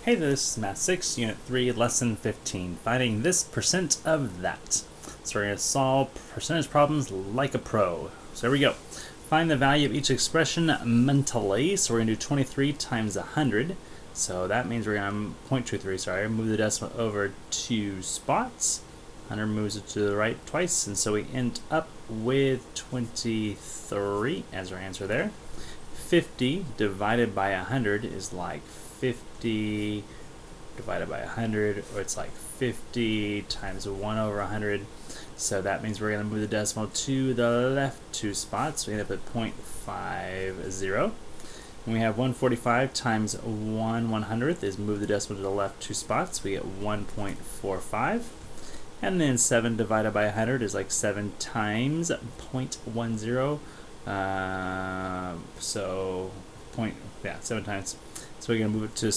Hey, this is Math 6, Unit 3, Lesson 15, finding this percent of that. So we're going to solve percentage problems like a pro. So here we go. Find the value of each expression mentally. So we're going to do 23 times 100. So that means we're going to 0.23, sorry, move the decimal over 2 spots. 100 moves it to the right twice, and so we end up with 23 as our answer there. 50 divided by 100 is like 50 divided by 100, or it's like 50 times 1 over 100. So that means we're going to move the decimal to the left 2 spots. We end up at 0.50. And we have 145 times 1/100th is move the decimal to the left 2 spots. We get 1.45. And then 7 divided by 100 is like 7 times 0.10. So 7 times. So we're going to move it to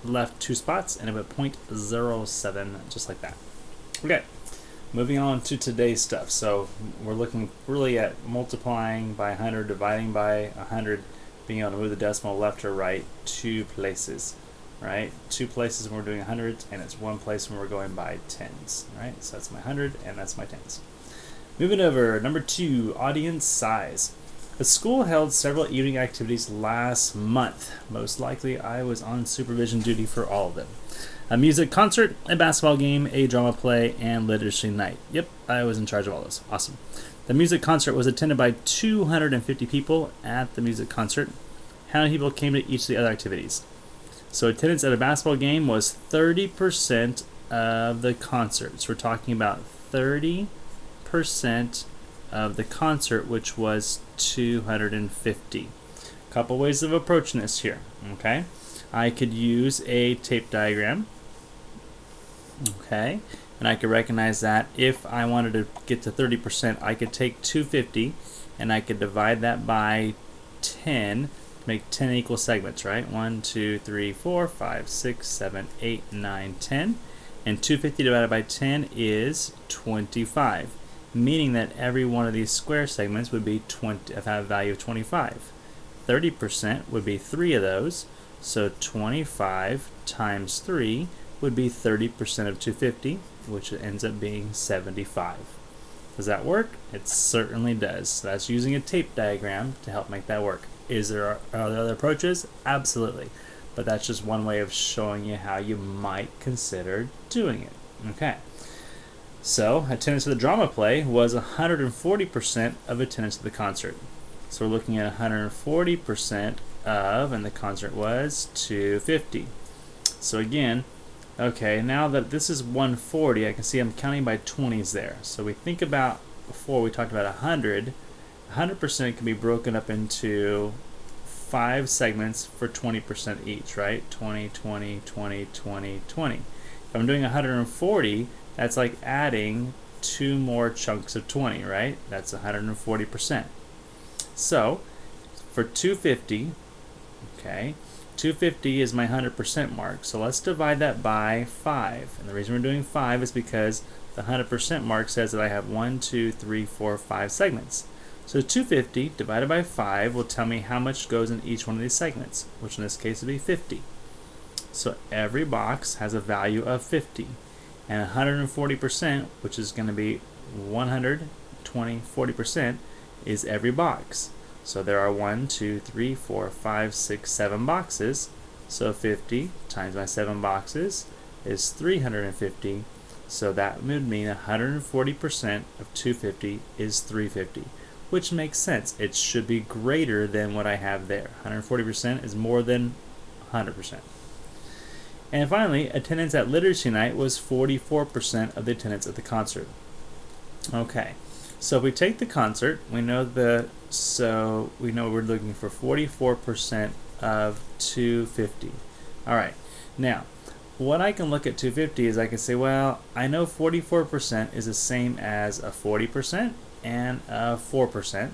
left 2 spots and about 0.07, just like that. Okay, moving on to today's stuff. So we're looking really at multiplying by 100, dividing by 100, being able to move the decimal left or right 2 places. Right, 2 places when we're doing hundreds, and it's 1 place when we're going by tens. Right, so that's my 100 and that's my tens. Moving over, number 2, audience size. The school held several evening activities last month. Most likely I was on supervision duty for all of them. A music concert, a basketball game, a drama play, and literacy night. Yep, I was in charge of all those. Awesome. The music concert was attended by 250 people at the music concert. How many people came to each of the other activities? So attendance at a basketball game was 30% of the concert. So we're talking about 30% of the concert, which was 250. A couple ways of approaching this here. Okay, I could use a tape diagram. Okay, and I could recognize that if I wanted to get to 30%, I could take 250 and I could divide that by 10. Make 10 equal segments, right? 1, 2, 3, 4, 5, 6, 7, 8, 9, 10. And 250 divided by 10 is 25, meaning that every one of these square segments would be have a value of 25. 30% would be 3 of those, so 25 times 3 would be 30% of 250, which ends up being 75. Does that work? It certainly does. So that's using a tape diagram to help make that work. Are there other approaches? Absolutely. But that's just one way of showing you how you might consider doing it. Okay. So attendance at the drama play was 140% of attendance at the concert. So we're looking at 140% of, and the concert was 250. So again, okay, now that this is 140, I can see I'm counting by 20s there. So we think about, before we talked about 100, 100% can be broken up into 5 segments for 20% each, right? 20, 20, 20, 20, 20. If I'm doing 140, that's like adding 2 more chunks of 20, right? That's 140%. So for 250, okay, 250 is my 100% mark. So let's divide that by 5. And the reason we're doing 5 is because the 100% mark says that I have 1, 2, 3, 4, 5 segments. So 250 divided by 5 will tell me how much goes in each one of these segments, which in this case would be 50. So every box has a value of 50. And 140%, which is going to be 120, 40%, is every box. So there are 1, 2, 3, 4, 5, 6, 7 boxes. So 50 times my 7 boxes is 350. So that would mean 140% of 250 is 350. Which makes sense. It should be greater than what I have there. 140% is more than 100%. And finally, attendance at literacy night was 44% of the attendance at the concert. Okay, so if we take the concert, we know we're looking for 44% of 250. All right, now what I can look at 250 is I can say, well, I know 44% is the same as a 40%. And 4%,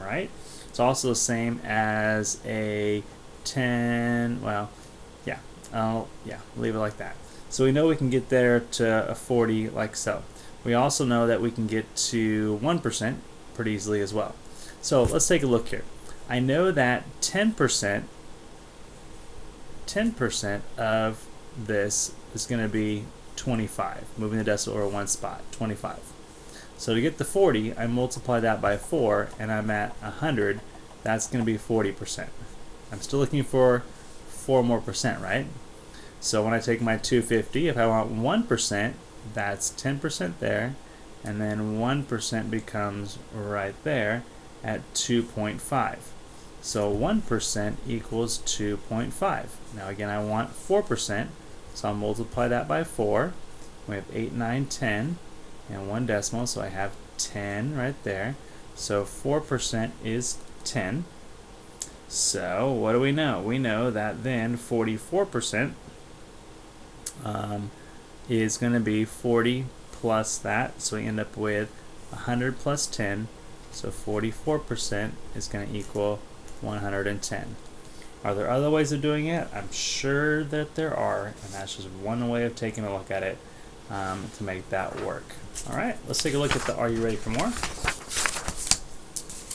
right? It's also the same as a 10, well, yeah, leave it like that. So we know we can get there to a 40 like so. We also know that we can get to 1% pretty easily as well. So let's take a look here. I know that 10% 10% of this is going to be 25, moving the decimal over one spot, 25. So to get to 40, I multiply that by 4, and I'm at 100. That's going to be 40%. I'm still looking for 4 more percent, right? So when I take my 250, if I want 1%, that's 10% there, and then 1% becomes right there at 2.5. So 1% equals 2.5. Now again, I want 4%, so I'll multiply that by 4. We have 8, 9, 10, and 1 decimal, so I have 10 right there. So 4% is 10. So what do we know? We know that then 44% is going to be 40 plus that, so we end up with 100 plus 10, so 44% is going to equal 110. Are there other ways of doing it? I'm sure that there are, and that's just one way of taking a look at it to make that work. Alright, let's take a look at the Are You Ready for More?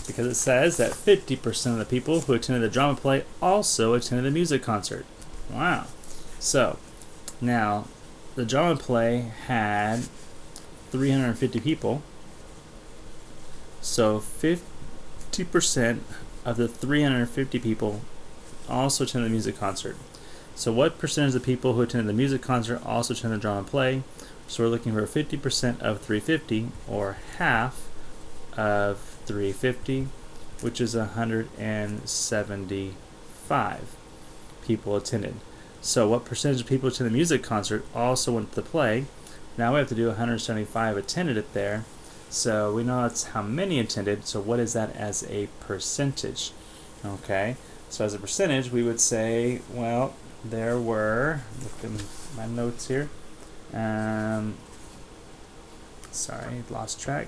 Because it says that 50% of the people who attended the drama play also attended the music concert. Wow. So, now, the drama play had 350 people. So 50% of the 350 people also attended the music concert. So what percentage of the people who attended the music concert also attended the drama play? So we're looking for 50% of 350, or half of 350, which is 175 people attended. So what percentage of people attended the music concert also went to the play? Now we have to do 175 attended it there. So we know that's how many attended, so what is that as a percentage? Okay, so as a percentage we would say, well, there were, look at my notes here, sorry, lost track.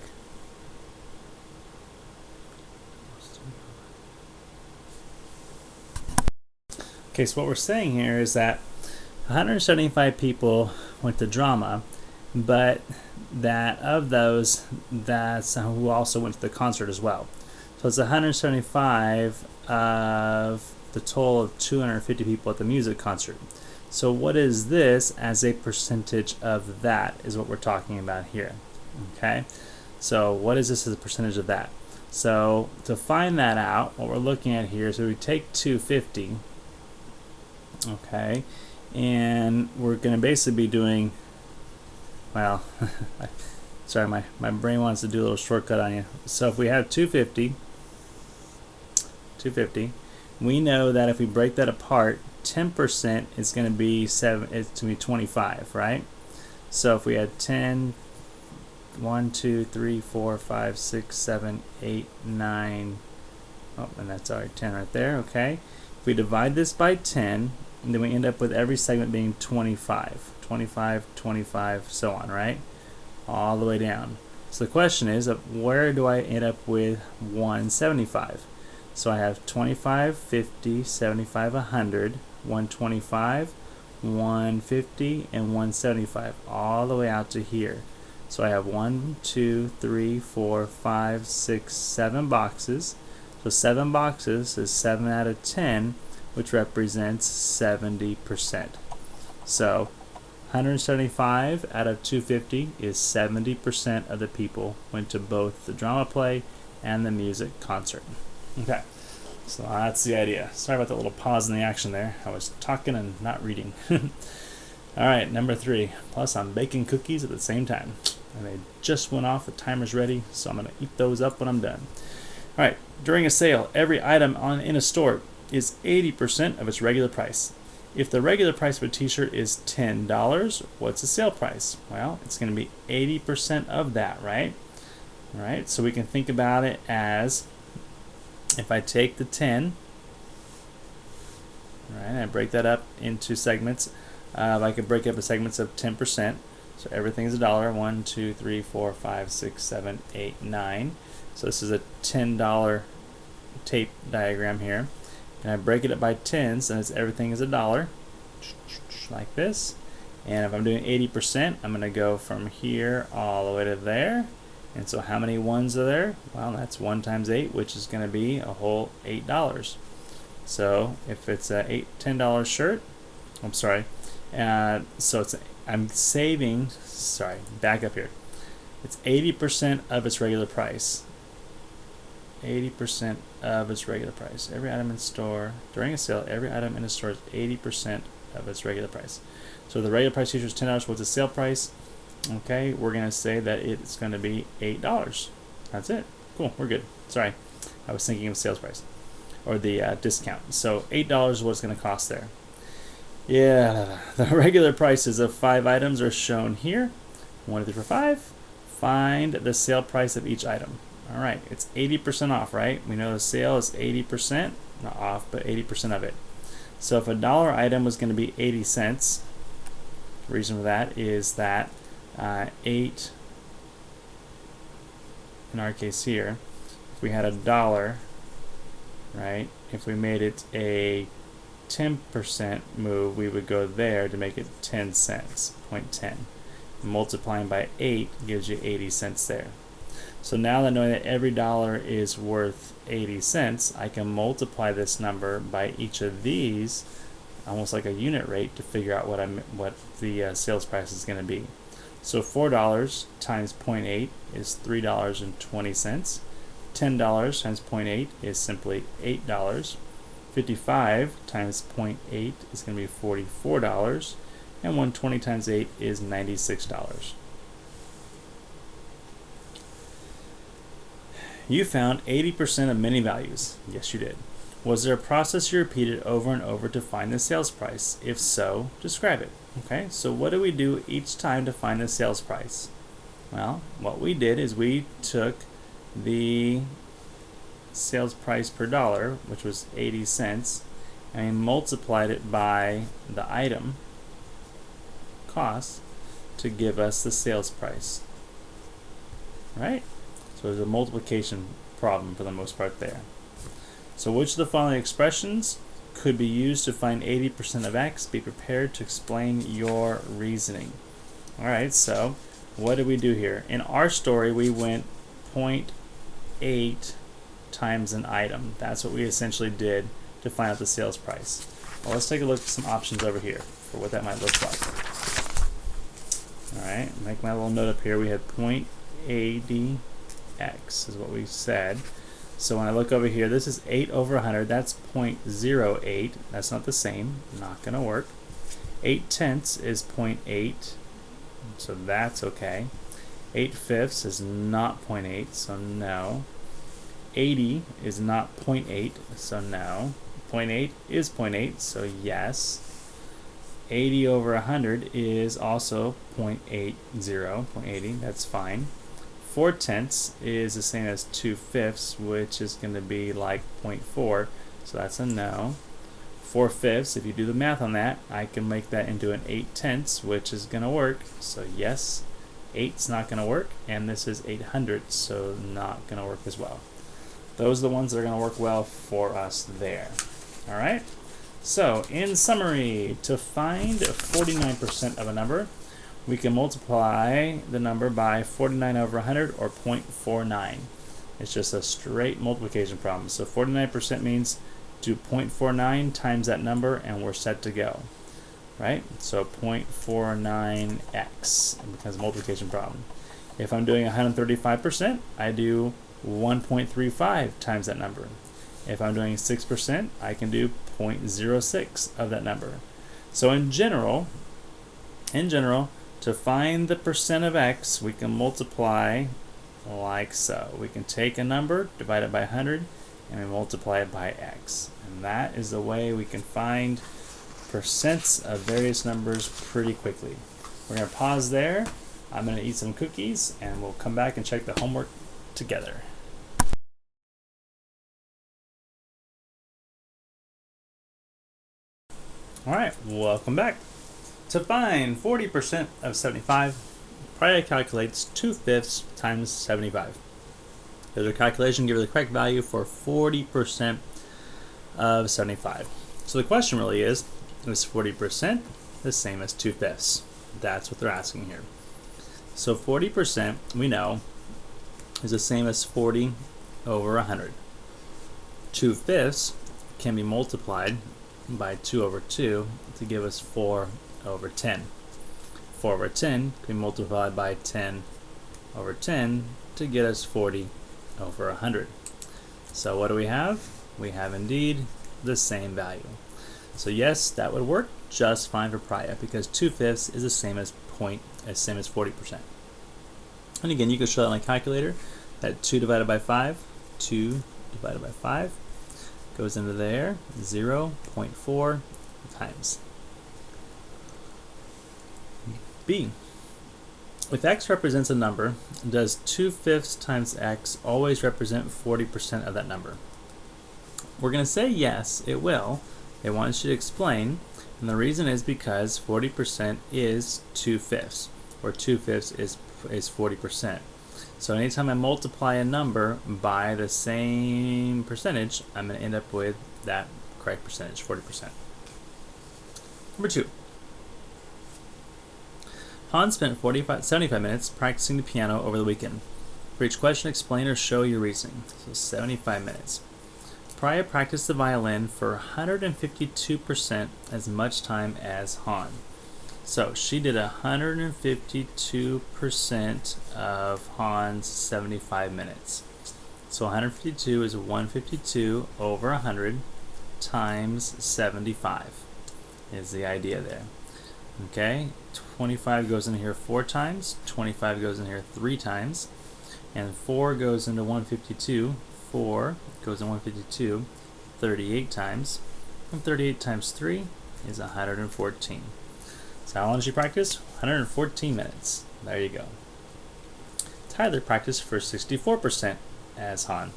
Okay, so what we're saying here is that 175 people went to drama, but that of those, that's who also went to the concert as well. So it's 175 of the total of 250 people at the music concert. So what is this as a percentage of that is what we're talking about here. Okay, so what is this as a percentage of that? So to find that out, what we're looking at here is we take 250, okay, and we're going to basically be doing, well, sorry, my brain wants to do a little shortcut on you. So if we have 250, we know that if we break that apart, 10% is going to be 25, right? So if we had 10, 1, 2, 3, 4, 5, 6, 7, 8, 9, oh, and that's our 10 right there, okay? If we divide this by 10, and then we end up with every segment being 25, 25, 25, so on, right? All the way down. So the question is, where do I end up with 175? So I have 25, 50, 75, 100, 125, 150, and 175, all the way out to here. So I have 1, 2, 3, 4, 5, 6, 7 boxes. So 7 boxes is 7 out of 10, which represents 70%. So 175 out of 250 is 70% of the people went to both the drama play and the music concert. Okay, so that's the idea. Sorry about that little pause in the action there. I was talking and not reading. Alright, number 3. Plus I'm baking cookies at the same time. And they just went off, the timer's ready, so I'm going to eat those up when I'm done. Alright, during a sale, every item in a store is 80% of its regular price. If the regular price of a t-shirt is $10, what's the sale price? Well, it's going to be 80% of that, right? Alright, so we can think about it as, if I take the 10, right, I break that up into segments. I could break it up into segments of 10%. So everything is $1. 1, 2, 3, 4, 5, 6, 7, 8, 9. So this is a $10 tape diagram here. And I break it up by tens, and everything is $1, like this. And if I'm doing 80%, I'm going to go from here all the way to there. And so how many ones are there? Well, that's 1 times 8, which is going to be a whole $8. So if it's a $10 shirt, I'm sorry. So I'm saving, sorry, back up here. It's 80% of its regular price. 80% of its regular price. Every item in store, during a sale, every item in the store is 80% of its regular price. So the regular price feature is $10. What's the sale price? Okay, we're going to say that it's going to be $8. That's it. Cool, we're good. Sorry, I was thinking of sales price or the discount. So $8 is what it's going to cost there. Yeah, the regular prices of 5 items are shown here. 1, 2, 3, 4, 5. Find the sale price of each item. All right, it's 80% off, right? We know the sale is 80%, not off, but 80% of it. So if a dollar item was going to be 80 cents, the reason for that is that 8, in our case here, if we had a dollar, right, if we made it a 10% move, we would go there to make it 10 cents, 0.10. Multiplying by 8 gives you 80 cents there. So now that knowing that every dollar is worth 80 cents, I can multiply this number by each of these, almost like a unit rate, to figure out what the sales price is going to be. So $4 times 0.8 is $3.20. $10 times 0.8 is simply $8. 55 times 0.8 is going to be $44. And 120 times 8 is $96. You found 80% of many values. Yes, you did. Was there a process you repeated over and over to find the sales price? If so, describe it. Okay, so what do we do each time to find the sales price? Well, what we did is we took the sales price per dollar, which was 80 cents, and we multiplied it by the item cost to give us the sales price. Right? So there's a multiplication problem for the most part there. So which of the following expressions could be used to find 80% of x? Be prepared to explain your reasoning. Alright, so what did we do here? In our story, we went 0.8 times an item. That's what we essentially did to find out the sales price. Well, let's take a look at some options over here for what that might look like. Alright, make my little note up here. We had 0.80x is what we said. So when I look over here, this is 8 over 100. That's 0.08. That's not the same. Not going to work. 8 tenths is 0.8. So that's okay. 8 fifths is not 0.8. So no. 80 is not 0.8. So no. 0.8 is 0.8. So yes. 80 over 100 is also 0.80. 0.80. That's fine. 4 tenths is the same as 2 fifths, which is going to be like 0.4, so that's a no. 4 fifths, if you do the math on that, I can make that into an 8 tenths, which is going to work, so yes. 8's not going to work, and this is 8 hundredths, so not going to work as well. Those are the ones that are going to work well for us there. Alright, so in summary, to find 49% of a number, we can multiply the number by 49 over 100 or 0.49. It's just a straight multiplication problem. So 49% means do 0.49 times that number and we're set to go. Right? So 0.49x becomes a multiplication problem. If I'm doing 135%, I do 1.35 times that number. If I'm doing 6%, I can do 0.06 of that number. So in general, to find the percent of x, we can multiply like so. We can take a number, divide it by 100, and we multiply it by x. And that is the way we can find percents of various numbers pretty quickly. We're going to pause there. I'm going to eat some cookies, and we'll come back and check the homework together. Alright, welcome back. To find 40% of 75, Prior calculates 2 fifths times 75. There's a calculation, give her the correct value for 40% of 75. So the question really is 40% the same as 2 fifths? That's what they're asking here. So 40%, we know, is the same as 40 over 100. 2 fifths can be multiplied by 2 over 2 to give us 4 over 10. 4 over 10 can be multiplied by 10 over 10 to get us 40 over 100. So what do we have? We have indeed the same value. So yes, that would work just fine for Priya because 2/5 is the same as 40%. And again, you can show that on a calculator that 2 divided by 5, 2 divided by 5 goes into there, 0.4 times. B. If x represents a number, does 2/5 times x always represent 40% of that number? We're going to say yes, it will. It wants you to explain, and the reason is because 40% is 2/5, or 2/5 is 40%. So anytime I multiply a number by the same percentage, I'm going to end up with that correct percentage, 40%. Number 2. Hans spent 75 minutes practicing the piano over the weekend. For each question, explain or show your reasoning. So 75 minutes. Priya practiced the violin for 152% as much time as Han. So she did 152% of Han's 75 minutes. So 152 is 152 over 100 times 75 is the idea there. Okay, 25 goes in here 4 times, 25 goes in here 3 times, and 4 goes into 152. 4 goes in 152 38 times, and 38 times 3 is 114. So how long did she practice? 114 minutes. There you go. Tyler practiced for 64% as Han.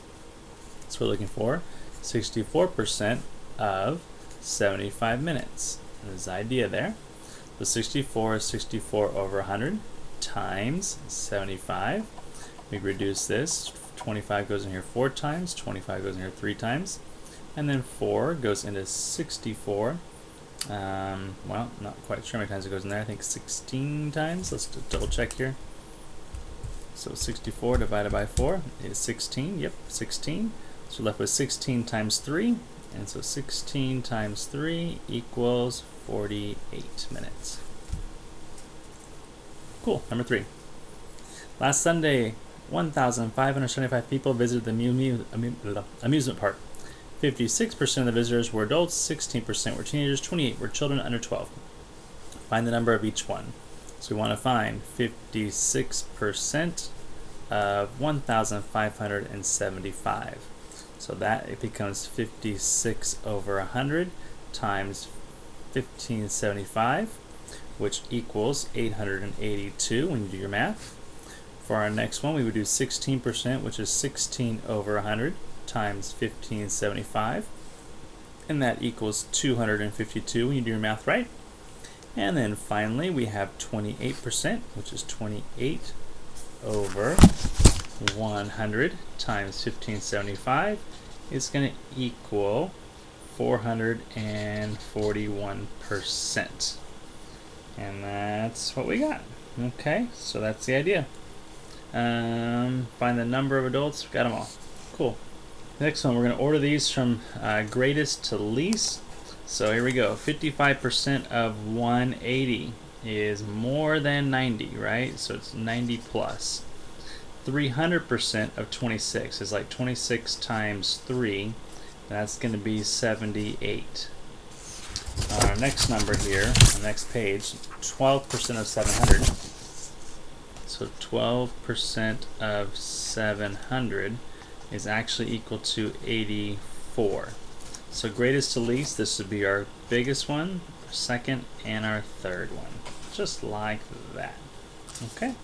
So we're looking for 64% of 75 minutes. There's the idea there. So 64 is 64 over 100 times 75. We reduce this. 25 goes in here 4 times, 25 goes in here 3 times, and then 4 goes into 64. Well, not quite sure how many times it goes in there. I think 16 times. Let's double check here. So 64 divided by 4 is 16. Yep, 16. So we're left with 16 times 3. And so 16 times 3 equals 48 minutes. Cool. Number 3. Last Sunday, 1,575 people visited the amusement park. 56% of the visitors were adults, 16% were teenagers, 28 were children under 12. Find the number of each one. So we want to find 56% of 1,575. So that it becomes 56 over 100 times 1575, which equals 882 when you do your math. For our next one, we would do 16%, which is 16 over 100 times 1575, and that equals 252 when you do your math right. And then finally, we have 28%, which is 28 over 100 times 1575 is going to equal 441%. And that's what we got. Okay, so that's the idea. Find the number of adults. Got them all. Cool. Next one, we're going to order these from greatest to least. So here we go. 55% of 180 is more than 90, right? So it's 90 plus. 300% of 26 is like 26 times 3. That's going to be 78. Our next number here, the next page, 12% of 700. So 12% of 700 is actually equal to 84. So greatest to least, this would be our biggest one, our second, and our third one. Just like that. Okay?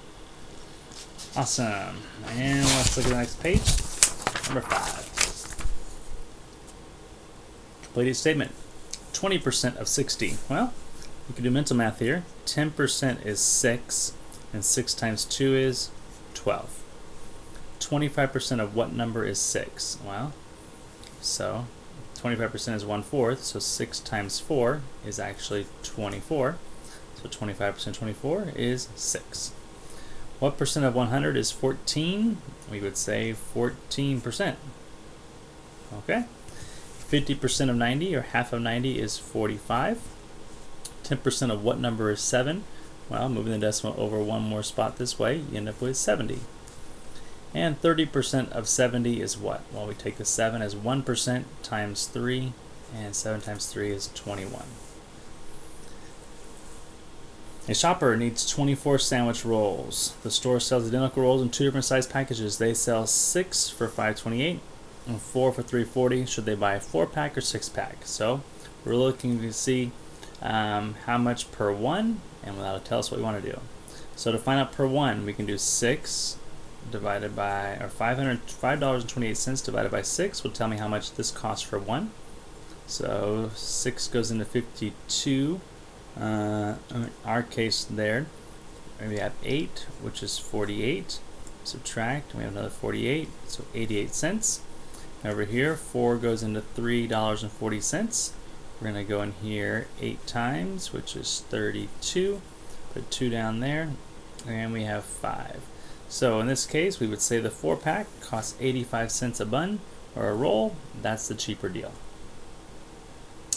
Awesome. And let's look at the next page. Number 5. Completed statement. 20% of 60. Well, you can do mental math here. 10% is 6, and 6 times 2 is 12. 25% of what number is 6? Well, so 25% is 1/4, so 6 times 4 is actually 24. So 25% 24 is 6. What percent of 100 is 14? We would say 14%. Okay? 50% of 90, or half of 90, is 45. 10% of what number is 7? Well, moving the decimal over one more spot this way, you end up with 70. And 30% of 70 is what? Well, we take the 7 as 1% times 3, and 7 times 3 is 21. A shopper needs 24 sandwich rolls. The store sells identical rolls in 2 different size packages. They sell 6 for $5.28 and 4 for $3.40. Should they buy a 4-pack or 6-pack? So we're looking to see how much per one, and that'll tell us what we want to do. So to find out per one, we can do 6 divided by, or $5.28 divided by 6 will tell me how much this costs for one. So 6 goes into 52. In our case there, we have 8, which is 48. Subtract, and we have another 48, so 88 cents. Over here, 4 goes into $3.40. We're going to go in here 8 times, which is 32. Put 2 down there, and we have 5. So in this case, we would say the 4-pack costs 85 cents a bun or a roll. That's the cheaper deal.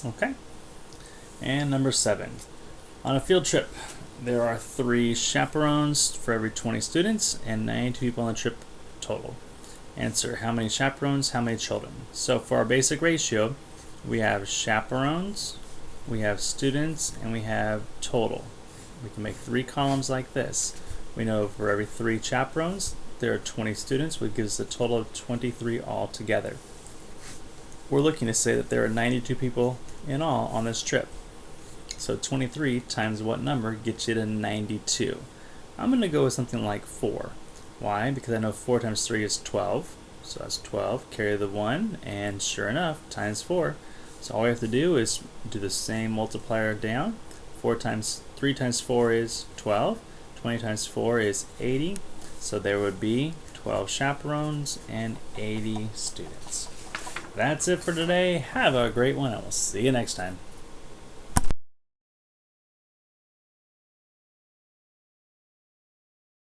Okay. And number 7. On a field trip, there are 3 chaperones for every 20 students and 92 people on the trip total. Answer: how many chaperones, how many children? So for our basic ratio, we have chaperones, we have students, and we have total. We can make 3 columns like this. We know for every 3 chaperones, there are 20 students, which gives us a total of 23 altogether. We're looking to say that there are 92 people in all on this trip. So 23 times what number gets you to 92? I'm going to go with something like 4. Why? Because I know 4 times 3 is 12. So that's 12. Carry the 1, and sure enough, times 4. So all we have to do is do the same multiplier down. 3 times 4 is 12. 20 times 4 is 80. So there would be 12 chaperones and 80 students. That's it for today. Have a great one, and we'll see you next time.